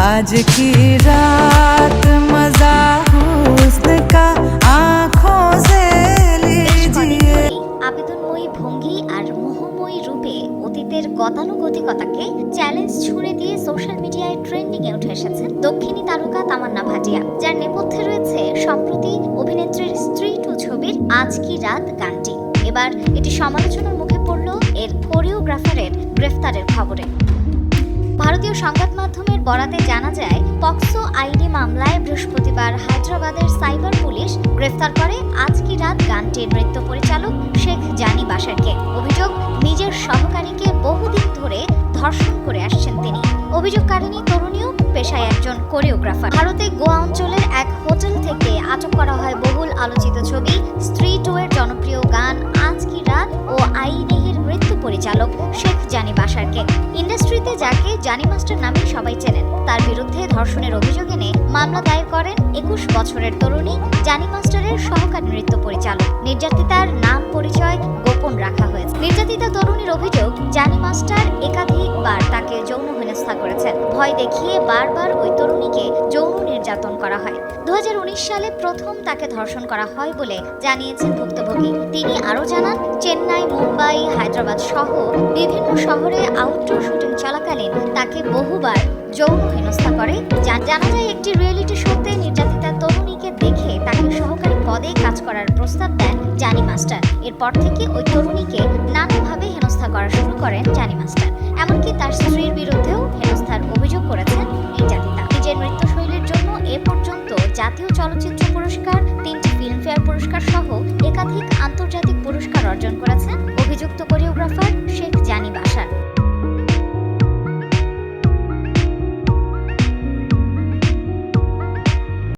आज की रात मजा हुस्न का आँखों से लीजिए। আবেদনময়ী ভঙ্গি আর মোহময়ী রূপে অতীতের গতানুগতিকতাকে চ্যালেঞ্জ ছুড়ে দিয়ে সোশ্যাল মিডিয়ায় ট্রেন্ডিং এ উঠে এসেছেন দক্ষিণী তারকা তামান্না ভাটিয়া, যার নেপথ্যে রয়েছে সম্প্রতি অভিনেত্রীর স্ত্রী 2 ছবির আজ কি রাত গানটি। এবার এটি সমালোচনার মুখে পড়ল এর কোরিওগ্রাফারের গ্রেফতারের খবরে। ভারতীয় সংবাদ মাধ্যমের বরাতে জানা যায়, পক্সো আইনি মামলায় বৃহস্পতিবার হায়দ্রাবাদের সাইবার পুলিশ গ্রেফতার করে আজ কি রাত গানটির নৃত্য পরিচালক শেখ জানি বাশারকে। অভিযোগ, নিজের সহকারীকে বহুদিন ধরে ধর্ষণ করে আসছেন তিনি। অভিযোগকারিণী তরুণীও পেশায় একজন কোরিওগ্রাফার। ভারতে গোয়া অঞ্চলের এক হোটেল থেকে আটক করা হয় বহুল আলোচিত ছবি স্ত্রী 2 এর জনপ্রিয় গান আজ কি রাত ও আইনিহির নৃত্য পরিচালক শেখ জানি বাশারকে। ইন্ডাস্ট্রিতে যাকে জানি মাস্টার নামে সবাই চেনেন, তার বিরুদ্ধে ধর্ষণের অভিযোগ এনে মামলা দায়ের করেন 21 বছরের তরুণী জানি মাস্টারের সহকারী নৃত্য পরিচালক। নির্যাতিতার নাম পরিচয় গোপন রাখা হয়েছে। নির্যাতিতা তরুণীর অভিযোগ, জানি মাস্টার একাধিকবার তাকে যৌন হেনস্থা করেছেন। ভয় দেখিয়ে বারবার ওই তরুণীকে যৌন নির্যাতন করা হয়। 2019 সালে প্রথম তাকে ধর্ষণ করা হয় বলে জানিয়েছেন ভুক্তভোগী। তিনি আরও জানান, চেন্নাই, মুম্বাই, হায়দ্রাবাদ সহ বিভিন্ন শহরে আউটডোর শুটিং চলাকালীন তাকে বহুবার যৌন হেনস্থা করে। জানা যায়, একটি রিয়েলিটি শোতে নির্যাতিতা তরুণীকে দেখে তাকে সহকারী পদে কাজ করার প্রস্তাব দেন জানি মাস্টার। এরপর থেকে ওই তরুণীকে নানাভাবে হেনস্থা করা শুরু করেন জানি মাস্টার। এমনকি তার স্ত্রীর বিরুদ্ধেও হেনস্থার অভিযোগ করেছে